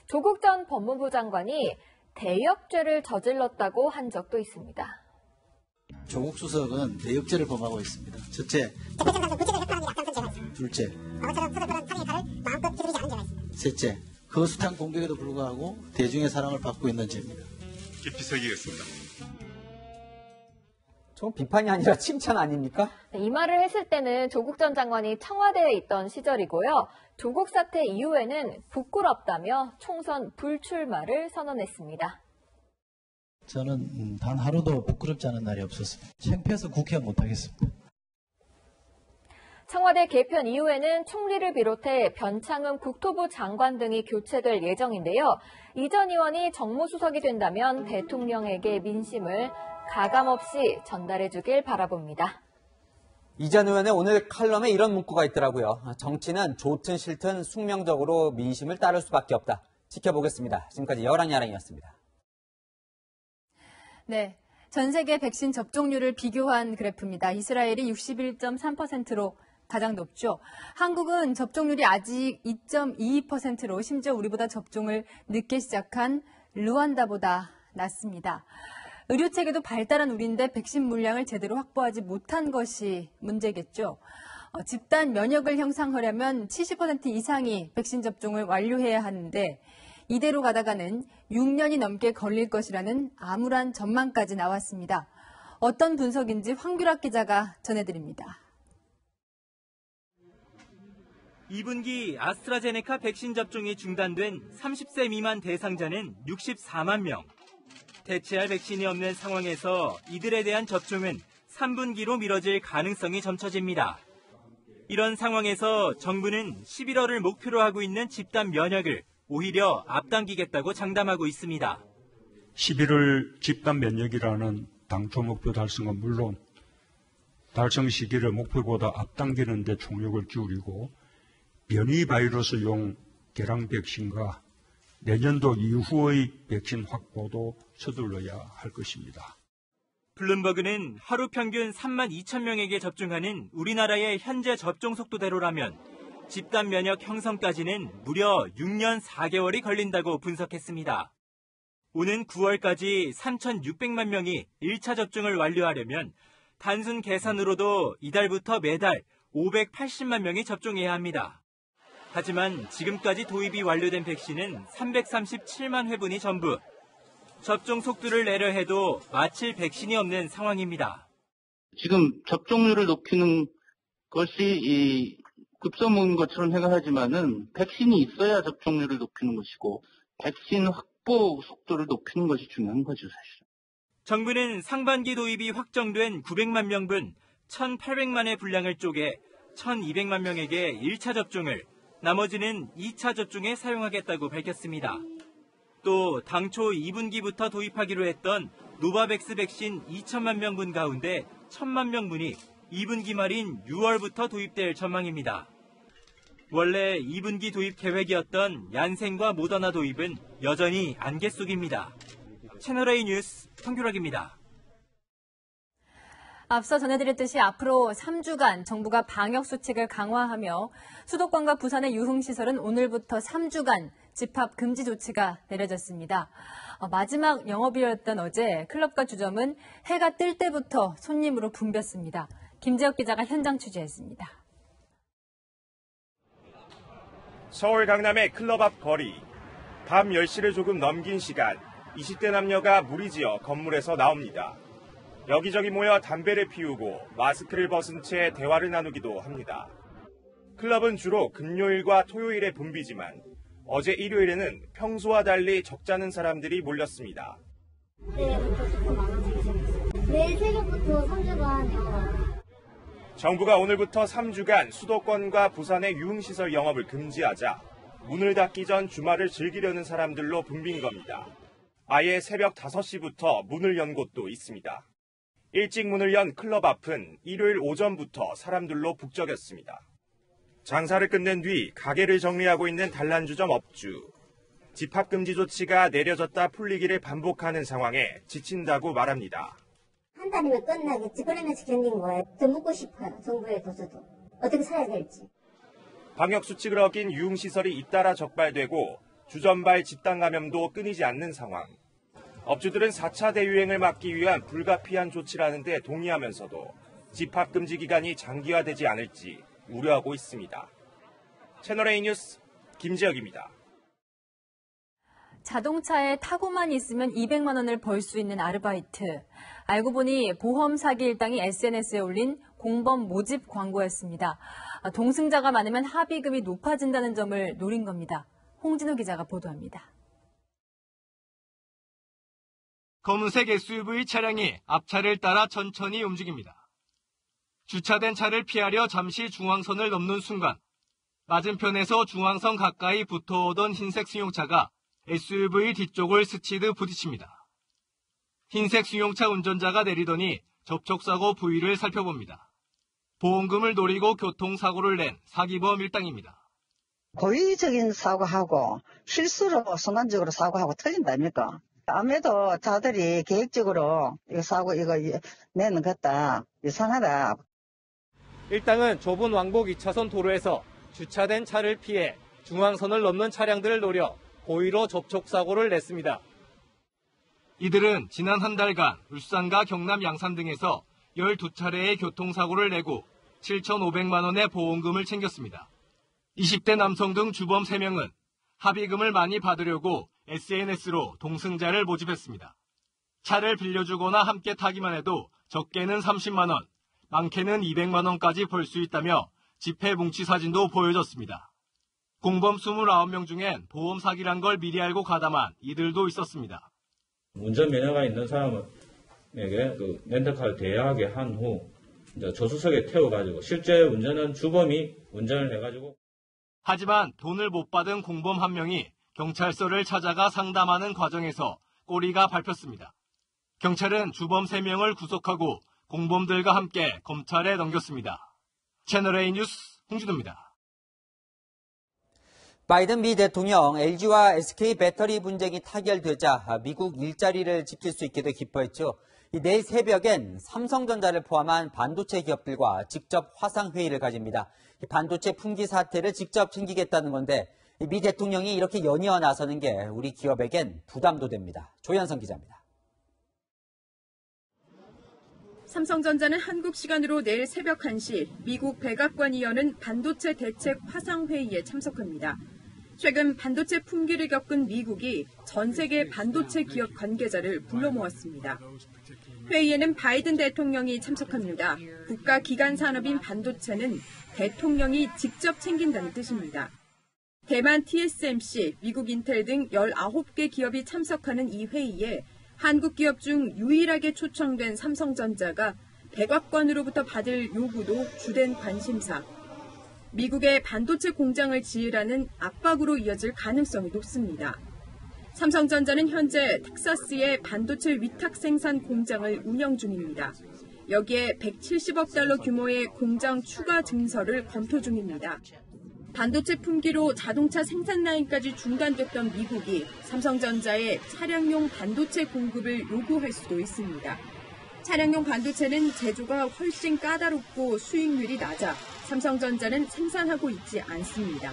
Speaker 5: 조국 전 법무부 장관이 대역죄를 저질렀다고 한 적도 있습니다.
Speaker 8: 조국 수석은 대역죄를 범하고 있습니다. 첫째, 둘째, 셋째, 그 숱한 공격에도 불구하고 대중의 사랑을 받고 있는 죄입니다.
Speaker 9: 깊이 새기겠습니다.
Speaker 2: 좀 비판이 아니라 칭찬 아닙니까?
Speaker 5: 이 말을 했을 때는 조국 전 장관이 청와대에 있던 시절이고요. 조국 사태 이후에는 부끄럽다며 총선 불출마를 선언했습니다.
Speaker 8: 저는 단 하루도 부끄럽지 않은 날이 없었습니다. 창피해서 국회 못하겠습니다.
Speaker 5: 청와대 개편 이후에는 총리를 비롯해 변창흠 국토부 장관 등이 교체될 예정인데요. 이 전 의원이 정무수석이 된다면 대통령에게 민심을 가감없이 전달해주길 바라봅니다.
Speaker 2: 이 전 의원의 오늘 칼럼에 이런 문구가 있더라고요. 정치는 좋든 싫든 숙명적으로 민심을 따를 수밖에 없다. 지켜보겠습니다. 지금까지 여랑야랑이었습니다.
Speaker 1: 네, 전 세계 백신 접종률을 비교한 그래프입니다. 이스라엘이 61.3%로 가장 높죠. 한국은 접종률이 아직 2.22%로 심지어 우리보다 접종을 늦게 시작한 르완다보다 낮습니다. 의료체계도 발달한 우리인데 백신 물량을 제대로 확보하지 못한 것이 문제겠죠. 집단 면역을 형성하려면 70% 이상이 백신 접종을 완료해야 하는데 이대로 가다가는 6년이 넘게 걸릴 것이라는 암울한 전망까지 나왔습니다. 어떤 분석인지 황규락 기자가 전해드립니다.
Speaker 10: 2분기 아스트라제네카 백신 접종이 중단된 30세 미만 대상자는 64만 명. 대체할 백신이 없는 상황에서 이들에 대한 접종은 3분기로 미뤄질 가능성이 점쳐집니다. 이런 상황에서 정부는 11월을 목표로 하고 있는 집단 면역을 오히려 앞당기겠다고 장담하고 있습니다.
Speaker 11: 11월 집단 면역이라는 당초 목표 달성은 물론 달성 시기를 목표보다 앞당기는 데 총력을 기울이고 변이 바이러스용 개량 백신과 내년도 이후의 백신 확보도 서둘러야 할 것입니다.
Speaker 10: 블룸버그는 하루 평균 3만 2천 명에게 접종하는 우리나라의 현재 접종 속도대로라면 집단 면역 형성까지는 무려 6년 4개월이 걸린다고 분석했습니다. 오는 9월까지 3,600만 명이 1차 접종을 완료하려면 단순 계산으로도 이달부터 매달 580만 명이 접종해야 합니다. 하지만 지금까지 도입이 완료된 백신은 337만 회분이 전부. 접종 속도를 내려 해도 맞힐 백신이 없는 상황입니다.
Speaker 25: 지금 접종률을 높이는 것이 급선무인 것처럼 생각하지만은 백신이 있어야 접종률을 높이는 것이고 백신 확보 속도를 높이는 것이 중요한 거죠, 사실.
Speaker 10: 정부는 상반기 도입이 확정된 900만 명분 1,800만의 분량을 쪼개 1,200만 명에게 1차 접종을, 나머지는 2차 접종에 사용하겠다고 밝혔습니다. 또 당초 2분기부터 도입하기로 했던 노바백스 백신 2천만 명분 가운데 1,000만 명분이 2분기 말인 6월부터 도입될 전망입니다. 원래 2분기 도입 계획이었던 얀센과 모더나 도입은 여전히 안개 속입니다. 채널A 뉴스 황규락입니다.
Speaker 1: 앞서 전해드렸듯이 앞으로 3주간 정부가 방역수칙을 강화하며 수도권과 부산의 유흥시설은 오늘부터 3주간 집합 금지 조치가 내려졌습니다. 마지막 영업일이었던 어제 클럽과 주점은 해가 뜰 때부터 손님으로 붐볐습니다. 김재혁 기자가 현장 취재했습니다.
Speaker 20: 서울 강남의 클럽 앞 거리. 밤 10시를 조금 넘긴 시간, 20대 남녀가 무리지어 건물에서 나옵니다. 여기저기 모여 담배를 피우고 마스크를 벗은 채 대화를 나누기도 합니다. 클럽은 주로 금요일과 토요일에 붐비지만 어제 일요일에는 평소와 달리 적잖은 사람들이 몰렸습니다.
Speaker 26: 내일 새벽부터 3주간
Speaker 20: 정부가 오늘부터 3주간 수도권과 부산의 유흥시설 영업을 금지하자 문을 닫기 전 주말을 즐기려는 사람들로 붐빈 겁니다. 아예 새벽 5시부터 문을 연 곳도 있습니다. 일찍 문을 연 클럽 앞은 일요일 오전부터 사람들로 북적였습니다. 장사를 끝낸 뒤 가게를 정리하고 있는 단란주점 업주. 집합금지 조치가 내려졌다 풀리기를 반복하는 상황에 지친다고 말합니다.
Speaker 26: 한 달이면 끝나겠지. 그러면서 견딘 거예요. 더 묻고 싶어요. 정부에서도. 어떻게 살아야 될지.
Speaker 20: 방역수칙을 어긴 유흥시설이 잇따라 적발되고 주점발 집단 감염도 끊이지 않는 상황.
Speaker 6: 업주들은 4차 대유행을 막기 위한 불가피한 조치라는 데 동의하면서도 집합금지 기간이 장기화되지 않을지 우려하고 있습니다. 채널A 뉴스 김지혁입니다.
Speaker 1: 자동차에 타고만 있으면 200만 원을 벌 수 있는 아르바이트. 알고 보니 보험 사기 일당이 SNS에 올린 공범 모집 광고였습니다. 동승자가 많으면 합의금이 높아진다는 점을 노린 겁니다. 홍진호 기자가 보도합니다.
Speaker 9: 검은색 SUV 차량이 앞차를 따라 천천히 움직입니다. 주차된 차를 피하려 잠시 중앙선을 넘는 순간 맞은편에서 중앙선 가까이 붙어오던 흰색 승용차가 SUV 뒤쪽을 스치듯 부딪힙니다. 흰색 승용차 운전자가 내리더니 접촉사고 부위를 살펴봅니다. 보험금을 노리고 교통사고를 낸 사기범 일당입니다.
Speaker 12: 고의적인 사고하고 실수로 순간적으로 사고하고 틀린다니까. 아무래도 자들이 계획적으로 이거 사고 이거 내는 것다 이상하다.
Speaker 9: 일당은 좁은 왕복 2차선 도로에서 주차된 차를 피해 중앙선을 넘는 차량들을 노려 고의로 접촉사고를 냈습니다. 이들은 지난 한 달간 울산과 경남 양산 등에서 12차례의 교통사고를 내고 7,500만 원의 보험금을 챙겼습니다. 20대 남성 등 주범 3명은 합의금을 많이 받으려고 SNS로 동승자를 모집했습니다. 차를 빌려주거나 함께 타기만 해도 적게는 30만 원, 많게는 200만 원까지 벌 수 있다며 지폐 뭉치 사진도 보여줬습니다. 공범 29명 중엔 보험 사기란 걸 미리 알고 가담한 이들도 있었습니다.
Speaker 13: 운전 면허가 있는 사람에게 그 렌터카를 대여하게 한 후 조수석에 태워가지고 실제 운전은 주범이 운전을 해가지고.
Speaker 9: 하지만 돈을 못 받은 공범 한 명이 경찰서를 찾아가 상담하는 과정에서 꼬리가 밟혔습니다. 경찰은 주범 3명을 구속하고 공범들과 함께 검찰에 넘겼습니다. 채널A 뉴스 홍진호입니다.
Speaker 2: 바이든 미 대통령 LG와 SK 배터리 분쟁이 타결되자 미국 일자리를 지킬 수 있게 돼 기뻐했죠. 내일 새벽엔 삼성전자를 포함한 반도체 기업들과 직접 화상회의를 가집니다. 반도체 품귀 사태를 직접 챙기겠다는 건데 미 대통령이 이렇게 연이어 나서는 게 우리 기업에겐 부담도 됩니다. 조현성 기자입니다.
Speaker 3: 삼성전자는 한국 시간으로 내일 새벽 1시 미국 백악관이 여는 반도체 대책 화상회의에 참석합니다. 최근 반도체 품귀를 겪은 미국이 전 세계 반도체 기업 관계자를 불러 모았습니다. 회의에는 바이든 대통령이 참석합니다. 국가기관 산업인 반도체는 대통령이 직접 챙긴다는 뜻입니다. 대만 TSMC, 미국 인텔 등 19개 기업이 참석하는 이 회의에 한국 기업 중 유일하게 초청된 삼성전자가 백악관으로부터 받을 요구도 주된 관심사. 미국의 반도체 공장을 지으라는 압박으로 이어질 가능성이 높습니다. 삼성전자는 현재 텍사스의 반도체 위탁 생산 공장을 운영 중입니다. 여기에 170억 달러 규모의 공장 추가 증설을 검토 중입니다. 반도체 품귀로 자동차 생산 라인까지 중단됐던 미국이 삼성전자의 차량용 반도체 공급을 요구할 수도 있습니다. 차량용 반도체는 제조가 훨씬 까다롭고 수익률이 낮아 삼성전자는 생산하고 있지 않습니다.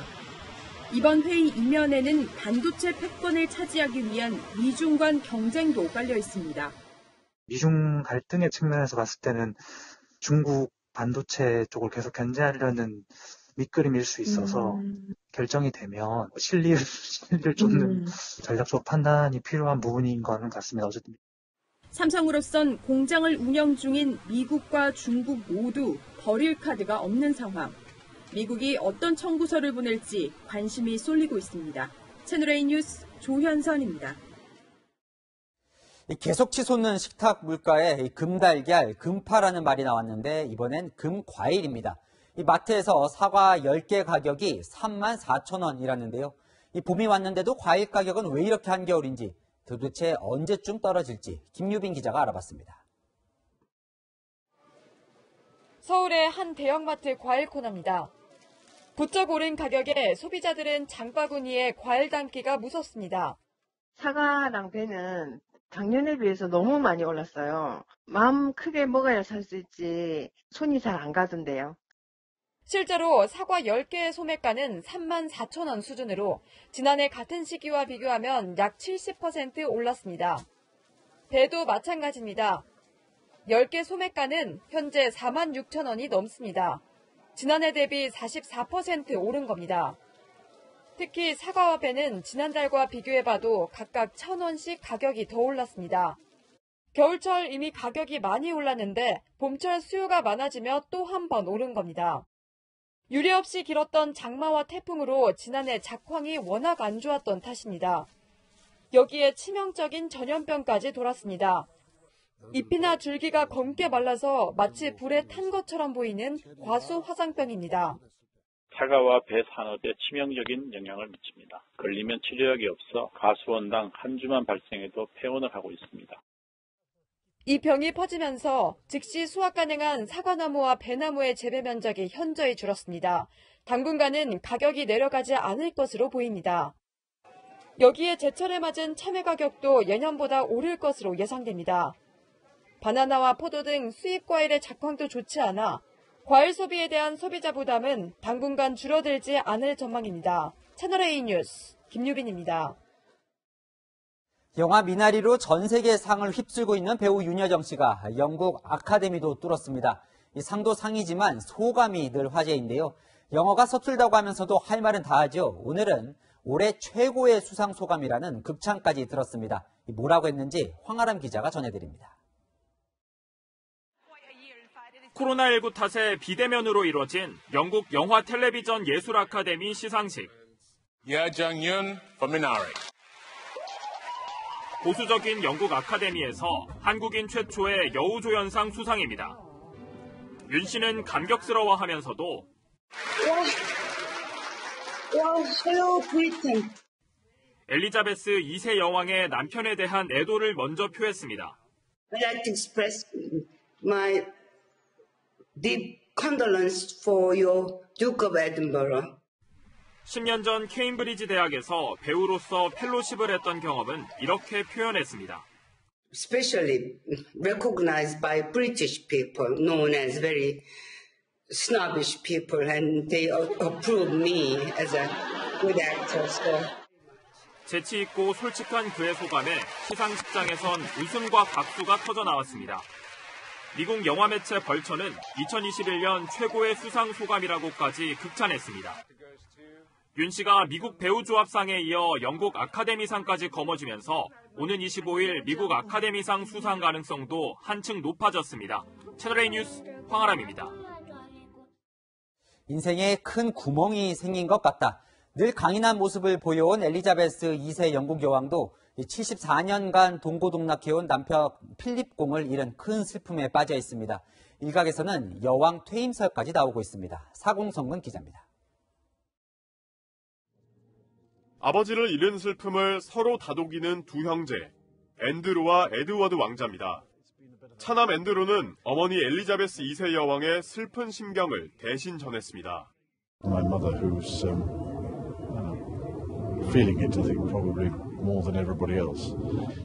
Speaker 3: 이번 회의 이면에는 반도체 패권을 차지하기 위한 미중 간 경쟁도 깔려 있습니다.
Speaker 14: 미중 갈등의 측면에서 봤을 때는 중국 반도체 쪽을 계속 견제하려는 밑그림일 수 있어서 결정이 되면 실리를 쫓는 전략적 판단이 필요한 부분인 거는 같습니다. 어쨌든
Speaker 3: 삼성으로선 공장을 운영 중인 미국과 중국 모두 버릴 카드가 없는 상황. 미국이 어떤 청구서를 보낼지 관심이 쏠리고 있습니다. 채널A 뉴스 조현선입니다.
Speaker 2: 계속 치솟는 식탁 물가에 금달걀, 금파라는 말이 나왔는데 이번엔 금과일입니다. 마트에서 사과 10개 가격이 34,000원이라는데요. 봄이 왔는데도 과일 가격은 왜 이렇게 한겨울인지 도대체 언제쯤 떨어질지 김유빈 기자가 알아봤습니다.
Speaker 5: 서울의 한 대형마트 과일 코너입니다. 부쩍 오른 가격에 소비자들은 장바구니에 과일 담기가 무섭습니다.
Speaker 15: 사과랑 배는 작년에 비해서 너무 많이 올랐어요. 마음 크게 먹어야 살 수 있지 손이 잘 안 가던데요.
Speaker 5: 실제로 사과 10개의 소매가는 34,000원 수준으로 지난해 같은 시기와 비교하면 약 70% 올랐습니다.
Speaker 4: 배도 마찬가지입니다. 10개 소매가는 현재 46,000원이 넘습니다. 지난해 대비 44% 오른 겁니다. 특히 사과와 배는 지난달과 비교해봐도 각각 1,000원씩 가격이 더 올랐습니다. 겨울철 이미 가격이 많이 올랐는데 봄철 수요가 많아지며 또 한 번 오른 겁니다. 유례 없이 길었던 장마와 태풍으로 지난해 작황이 워낙 안 좋았던 탓입니다. 여기에 치명적인 전염병까지 돌았습니다. 잎이나 줄기가 검게 말라서 마치 불에 탄 것처럼 보이는 과수 화상병입니다.
Speaker 18: 사과와 배 산업에 치명적인 영향을 미칩니다. 걸리면 치료약이 없어 가수원당 한 주만 발생해도 폐원을 하고 있습니다.
Speaker 4: 이 병이 퍼지면서 즉시 수확 가능한 사과나무와 배나무의 재배 면적이 현저히 줄었습니다. 당분간은 가격이 내려가지 않을 것으로 보입니다. 여기에 제철에 맞은 참외 가격도 예년보다 오를 것으로 예상됩니다. 바나나와 포도 등 수입 과일의 작황도 좋지 않아 과일 소비에 대한 소비자 부담은 당분간 줄어들지 않을 전망입니다. 채널A 뉴스 김유빈입니다.
Speaker 2: 영화 미나리로 전 세계 상을 휩쓸고 있는 배우 윤여정 씨가 영국 아카데미도 뚫었습니다. 이 상도 상이지만 소감이 늘 화제인데요. 영어가 서툴다고 하면서도 할 말은 다 하죠. 오늘은 올해 최고의 수상 소감이라는 극찬까지 들었습니다. 뭐라고 했는지 황아람 기자가 전해드립니다.
Speaker 16: 코로나19 탓에 비대면으로 이뤄진 영국 영화 텔레비전 예술 아카데미 시상식.
Speaker 19: 여정윤 for Minari.
Speaker 16: 보수적인 영국 아카데미에서 한국인 최초의 여우조연상 수상입니다. 윤 씨는 감격스러워하면서도
Speaker 21: Hello, Britain.
Speaker 16: 엘리자베스 2세 여왕의 남편에 대한 애도를 먼저 표했습니다.
Speaker 21: I'd like to express my deep condolence for your Duke of Edinburgh.
Speaker 16: 10년 전 케임브리지 대학에서 배우로서 펠로십을 했던 경험은 이렇게 표현했습니다.
Speaker 21: Especially recognized by British people, known as very snobbish people, and they approve me as a good actor. So.
Speaker 16: 재치 있고 솔직한 그의 소감에 시상식장에선 웃음과 박수가 터져 나왔습니다. 미국 영화 매체 벌처는 2021년 최고의 수상 소감이라고까지 극찬했습니다. 윤 씨가 미국 배우조합상에 이어 영국 아카데미상까지 거머쥐면서 오는 25일 미국 아카데미상 수상 가능성도 한층 높아졌습니다. 채널A 뉴스 황아람입니다.
Speaker 2: 인생에 큰 구멍이 생긴 것 같다. 늘 강인한 모습을 보여온 엘리자베스 2세 영국 여왕도 74년간 동고동락해온 남편 필립공을 잃은 큰 슬픔에 빠져 있습니다. 일각에서는 여왕 퇴임설까지 나오고 있습니다. 사공성근 기자입니다.
Speaker 22: 아버지를 잃은 슬픔을 서로 다독이는 두 형제, 앤드루와 에드워드 왕자입니다. 차남 앤드루는 어머니 엘리자베스 2세 여왕의 슬픈 심경을 대신 전했습니다.
Speaker 23: My mother, who's feeling it, I think, probably more than everybody else.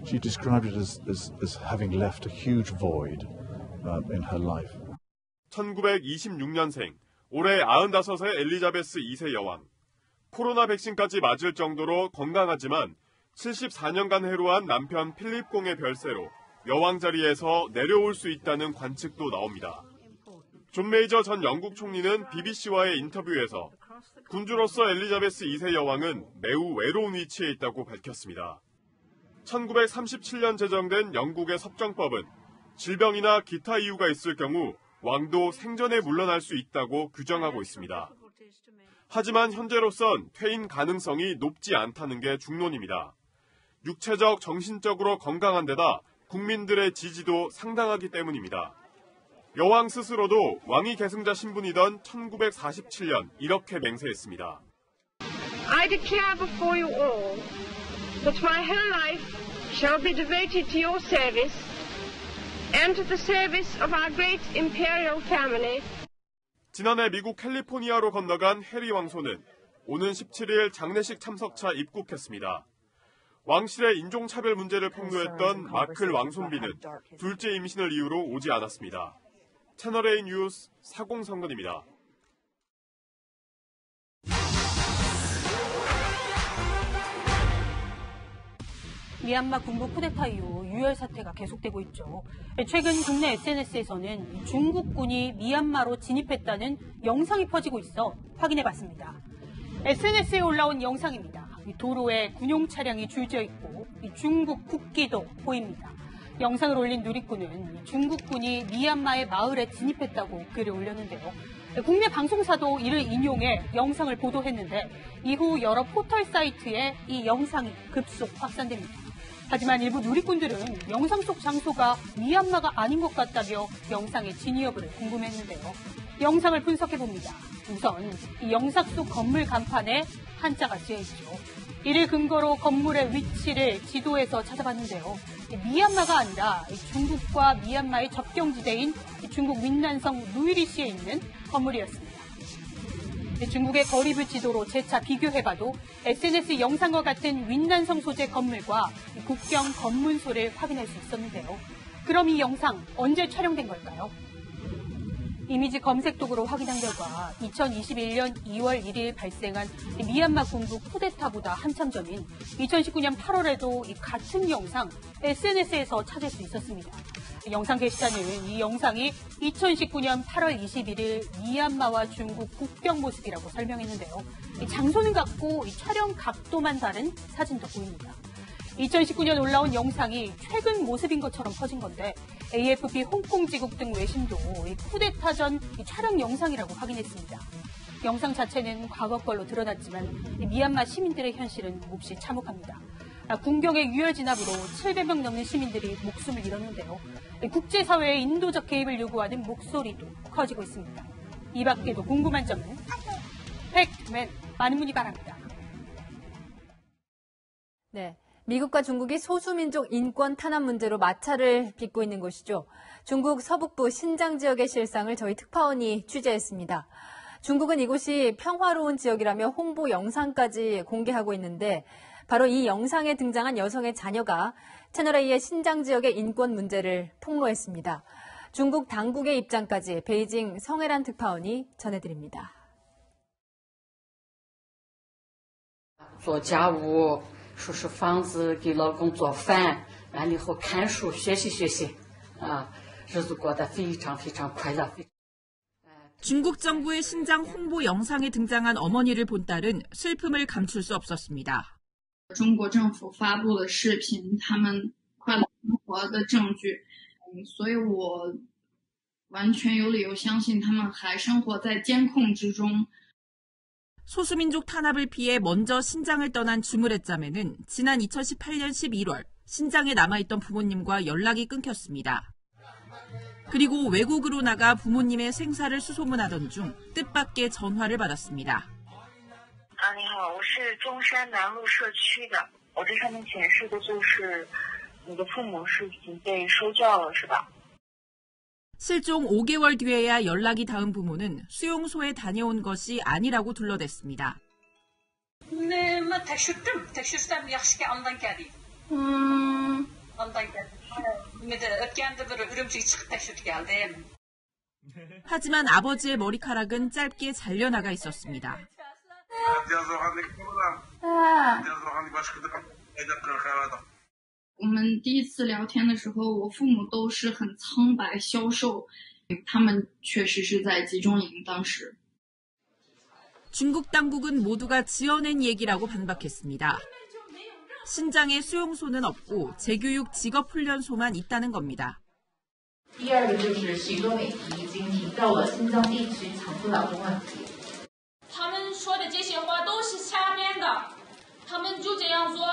Speaker 23: She described it as having left a huge void in her life.
Speaker 22: 1926년생, 올해 95세 엘리자베스 2세 여왕. 코로나 백신까지 맞을 정도로 건강하지만 74년간 해로한 남편 필립공의 별세로 여왕 자리에서 내려올 수 있다는 관측도 나옵니다. 존 메이저 전 영국 총리는 BBC와의 인터뷰에서 군주로서 엘리자베스 2세 여왕은 매우 외로운 위치에 있다고 밝혔습니다. 1937년 제정된 영국의 섭정법은 질병이나 기타 이유가 있을 경우 왕도 생전에 물러날 수 있다고 규정하고 있습니다. 하지만 현재로선 퇴임 가능성이 높지 않다는 게 중론입니다. 육체적, 정신적으로 건강한 데다 국민들의 지지도 상당하기 때문입니다. 여왕 스스로도 왕위 계승자 신분이던 1947년 이렇게 맹세했습니다.
Speaker 21: I declare before you all that my whole life shall be devoted to your service and to the service of our great imperial family.
Speaker 22: 지난해 미국 캘리포니아로 건너간 해리 왕손은 오는 17일 장례식 참석차 입국했습니다. 왕실의 인종차별 문제를 폭로했던 마클 왕손비는 둘째 임신을 이유로 오지 않았습니다. 채널A 뉴스 사공성근입니다.
Speaker 7: 미얀마 군부 쿠데타 이후 유혈 사태가 계속되고 있죠. 최근 국내 SNS에서는 중국군이 미얀마로 진입했다는 영상이 퍼지고 있어 확인해봤습니다. SNS에 올라온 영상입니다. 도로에 군용 차량이 줄지어 있고 중국 국기도 보입니다. 영상을 올린 누리꾼은 중국군이 미얀마의 마을에 진입했다고 글을 올렸는데요. 국내 방송사도 이를 인용해 영상을 보도했는데 이후 여러 포털 사이트에 이 영상이 급속 확산됩니다. 하지만 일부 누리꾼들은 영상 속 장소가 미얀마가 아닌 것 같다며 영상의 진위 여부를 궁금했는데요. 영상을 분석해봅니다. 우선 이 영상 속 건물 간판에 한자가 쓰여있죠. 이를 근거로 건물의 위치를 지도에서 찾아봤는데요. 미얀마가 아니라 중국과 미얀마의 접경지대인 중국 윈난성 루이리시에 있는 건물이었습니다. 중국의 거리뷰 지도로 재차 비교해봐도 SNS 영상과 같은 윈난성 소재 건물과 국경 검문소를 확인할 수 있었는데요. 그럼 이 영상 언제 촬영된 걸까요? 이미지 검색 도구로 확인한 결과 2021년 2월 1일 발생한 미얀마 군부 쿠데타보다 한참 전인 2019년 8월에도 이 같은 영상 SNS에서 찾을 수 있었습니다. 영상 게시자는 이 영상이 2019년 8월 21일 미얀마와 중국 국경 모습이라고 설명했는데요. 장소는 같고 촬영 각도만 다른 사진도 보입니다. 2019년 올라온 영상이 최근 모습인 것처럼 퍼진 건데 AFP 홍콩지국 등 외신도 쿠데타 전 촬영 영상이라고 확인했습니다. 영상 자체는 과거 걸로 드러났지만 미얀마 시민들의 현실은 몹시 참혹합니다. 군경의 유혈 진압으로 700명 넘는 시민들이 목숨을 잃었는데요. 국제사회의 인도적 개입을 요구하는 목소리도 커지고 있습니다. 이 밖에도 궁금한 점은 팩트맨 많은 문의 바랍니다.
Speaker 1: 네. 미국과 중국이 소수민족 인권 탄압 문제로 마찰을 빚고 있는 곳이죠. 중국 서북부 신장 지역의 실상을 저희 특파원이 취재했습니다. 중국은 이곳이 평화로운 지역이라며 홍보 영상까지 공개하고 있는데 바로 이 영상에 등장한 여성의 자녀가 채널A의 신장 지역의 인권 문제를 폭로했습니다. 중국 당국의 입장까지 베이징 성혜란 특파원이 전해드립니다.
Speaker 8: 做家务 收拾房子，给老公做饭，完了以后看书学习学习，日子过得非常非常快乐。
Speaker 11: 중국 정부의 신장 홍보 영상에 등장한 어머니를 본 딸은 슬픔을 감출 수 없었습니다.
Speaker 17: 中国政府发布了视频，他们快乐生活的证据，所以我完全有理由相信他们还生活在监控之中。
Speaker 11: 소수민족 탄압을 피해 먼저 신장을 떠난 주무렛 자매는 지난 2018년 11월 신장에 남아있던 부모님과 연락이 끊겼습니다. 그리고 외국으로 나가 부모님의 생사를 수소문하던 중 뜻밖의 전화를 받았습니다.
Speaker 24: 你好，我是中山南路社区的，我这上面显示的就是你的父母是已经被收教了，是吧？
Speaker 11: 실종 5개월 뒤에야 연락이 닿은 부모는 수용소에 다녀온 것이 아니라고 둘러댔습니다. 하지만 아버지의 머리카락은 짧게 잘려나가 있었습니다.
Speaker 17: 我们第一次聊天的时候，我父母都是很苍白消瘦，他们确实是在集中营当时。
Speaker 11: 중국 당국은 모두가 지어낸 얘기라고 반박했습니다. 신장에 수용소는 없고 재교육 직업훈련소만 있다는 겁니다.
Speaker 25: 第二个就是习总委已经提到了新疆地区强制劳动问题。
Speaker 27: 他们说的这些话都是瞎编的，他们就这样做，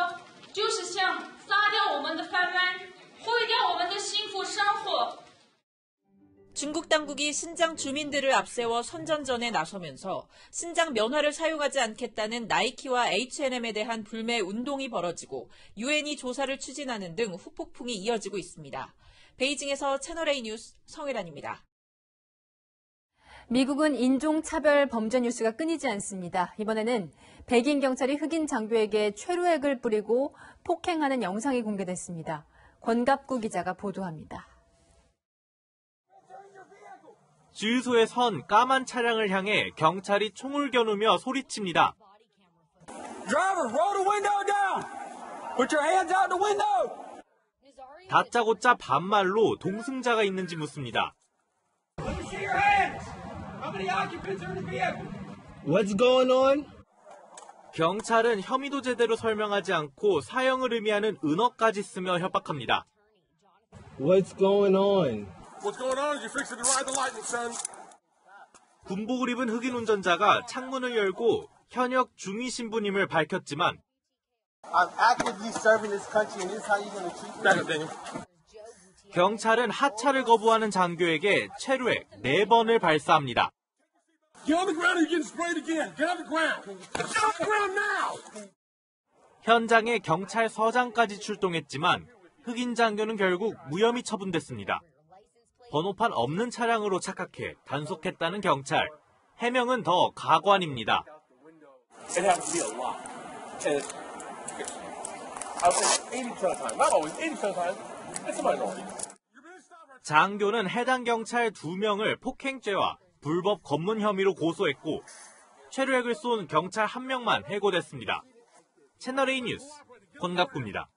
Speaker 27: 就是想杀掉我们的饭碗，毁掉我们的幸福生活。
Speaker 11: 중국 당국이 신장 주민들을 앞세워 선전전에 나서면서 신장 면화를 사용하지 않겠다는 나이키와 H&M에 대한 불매 운동이 벌어지고 유엔이 조사를 추진하는 등 후폭풍이 이어지고 있습니다. 베이징에서 채널A 뉴스 성혜란입니다.
Speaker 1: 미국은 인종차별 범죄 뉴스가 끊이지 않습니다. 이번에는 백인 경찰이 흑인 장교에게 최루액을 뿌리고 폭행하는 영상이 공개됐습니다. 권갑구 기자가 보도합니다.
Speaker 28: 주유소에 선 까만 차량을 향해 경찰이 총을 겨누며 소리칩니다.
Speaker 29: Driver, roll the window down.
Speaker 28: Put your hands out the window! 다짜고짜 반말로 동승자가 있는지 묻습니다.
Speaker 6: Let me see your hands! How many occupants are in the vehicle?
Speaker 28: What's going on? 경찰은 혐의도 제대로 설명하지 않고 사형을 의미하는 은어까지 쓰며 협박합니다.
Speaker 6: What's going on?
Speaker 19: What's going on is you're fixing to ride the lightning, son.
Speaker 28: 군복을 입은 흑인 운전자가 창문을 열고 현역 중위 신부님을 밝혔지만
Speaker 6: I'm actively serving this country and this is how you're going to treat me.
Speaker 28: 경찰은 하차를 거부하는 장교에게 체류액 4번을 발사합니다.
Speaker 19: Get on the ground and you're getting sprayed again. Get on the ground. Get on the ground now.
Speaker 28: 현장에 경찰서장까지 출동했지만 흑인 장교는 결국 무혐의 처분됐습니다. 번호판 없는 차량으로 착각해 단속했다는 경찰. 해명은 더 가관입니다.
Speaker 19: It happens to be a lot. And I would say 80% of the time. Not always. 80% of the time. It's a minority.
Speaker 28: 장교는 해당 경찰 2명을 폭행죄와 불법 검문 혐의로 고소했고 체류액을 쏜 경찰 1명만 해고됐습니다. 채널A 뉴스 권갑구입니다.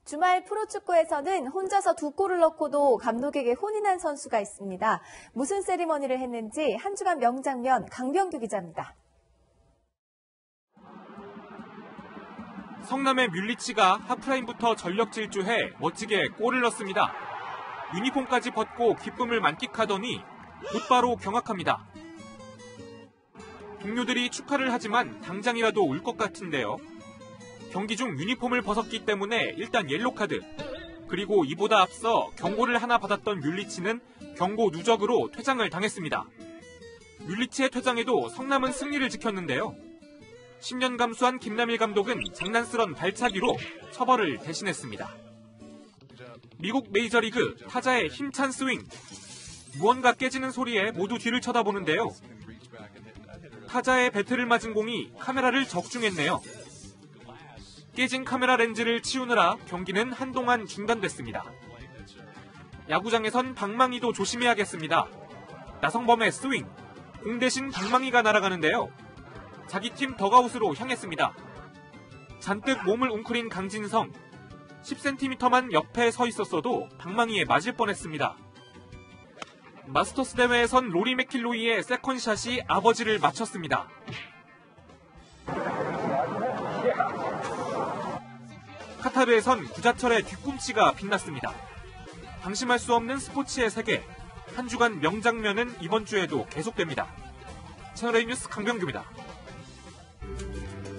Speaker 9: 주말 프로축구에서는 혼자서 2골을 넣고도 감독에게 혼인한 선수가 있습니다. 무슨 세리머니를 했는지 한 주간 명장면 강병규 기자입니다.
Speaker 16: 성남의 뮬리치가 하프라인부터 전력 질주해 멋지게 골을 넣습니다. 유니폼까지 벗고 기쁨을 만끽하더니 곧바로 경악합니다. 동료들이 축하를 하지만 당장이라도 울 것 같은데요. 경기 중 유니폼을 벗었기 때문에 일단 옐로카드, 그리고 이보다 앞서 경고를 하나 받았던 뮬리치는 경고 누적으로 퇴장을 당했습니다. 뮬리치의 퇴장에도 성남은 승리를 지켰는데요. 10년 감수한 김남일 감독은 장난스런 발차기로 처벌을 대신했습니다. 미국 메이저리그 타자의 힘찬 스윙. 무언가 깨지는 소리에 모두 뒤를 쳐다보는데요. 타자의 배트를 맞은 공이 카메라를 적중했네요. 깨진 카메라 렌즈를 치우느라 경기는 한동안 중단됐습니다. 야구장에선 방망이도 조심해야겠습니다. 나성범의 스윙, 공 대신 방망이가 날아가는데요. 자기 팀 덕아웃으로 향했습니다. 잔뜩 몸을 웅크린 강진성, 10cm만 옆에 서 있었어도 방망이에 맞을 뻔했습니다. 마스터스 대회에선 로리 맥킬로이의 세컨샷이 아버지를 맞췄습니다. 카타르에선 구자철의 뒤꿈치가 빛났습니다. 방심할 수 없는 스포츠의 세계, 한 주간 명장면은 이번 주에도 계속됩니다. 채널A 뉴스 강병규입니다.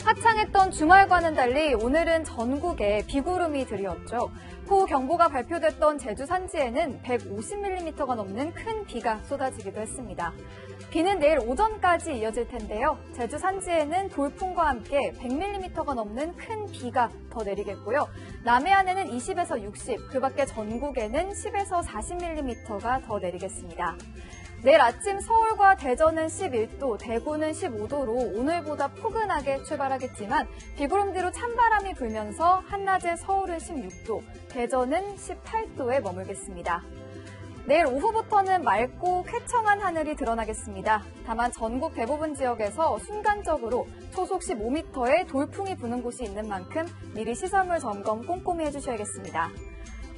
Speaker 9: 화창했던 주말과는 달리 오늘은 전국에 비구름이 들이었죠. 폭우경보가 발표됐던 제주 산지에는 150mm가 넘는 큰 비가 쏟아지기도 했습니다. 비는 내일 오전까지 이어질 텐데요. 제주 산지에는 돌풍과 함께 100mm가 넘는 큰 비가 더 내리겠고요. 남해안에는 20에서 60, 그 밖에 전국에는 10에서 40mm가 더 내리겠습니다. 내일 아침 서울과 대전은 11도, 대구는 15도로 오늘보다 포근하게 출발하겠지만 비구름 뒤로 찬바람이 불면서 한낮에 서울은 16도, 대전은 18도에 머물겠습니다. 내일 오후부터는 맑고 쾌청한 하늘이 드러나겠습니다. 다만 전국 대부분 지역에서 순간적으로 초속 15m의 돌풍이 부는 곳이 있는 만큼 미리 시설물 점검 꼼꼼히 해주셔야겠습니다.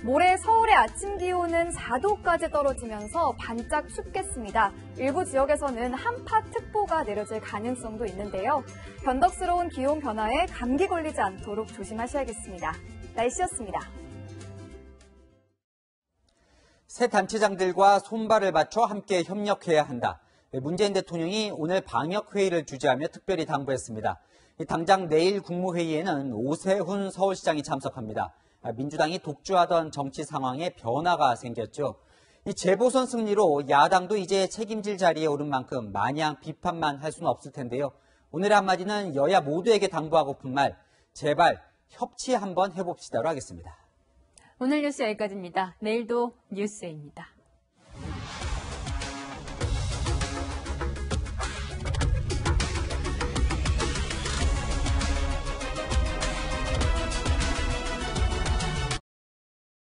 Speaker 9: 모레 서울의 아침 기온은 4도까지 떨어지면서 반짝 춥겠습니다. 일부 지역에서는 한파특보가 내려질 가능성도 있는데요. 변덕스러운 기온 변화에 감기 걸리지 않도록 조심하셔야겠습니다. 날씨였습니다.
Speaker 2: 새 단체장들과 손발을 맞춰 함께 협력해야 한다. 문재인 대통령이 오늘 방역회의를 주재하며 특별히 당부했습니다. 당장 내일 국무회의에는 오세훈 서울시장이 참석합니다. 민주당이 독주하던 정치 상황에 변화가 생겼죠. 이 재보선 승리로 야당도 이제 책임질 자리에 오른 만큼 마냥 비판만 할 수는 없을 텐데요. 오늘의 한마디는 여야 모두에게 당부하고픈 말, 제발 협치 한번 해봅시다로 하겠습니다.
Speaker 1: 오늘 뉴스 여기까지입니다. 내일도 뉴스에입니다.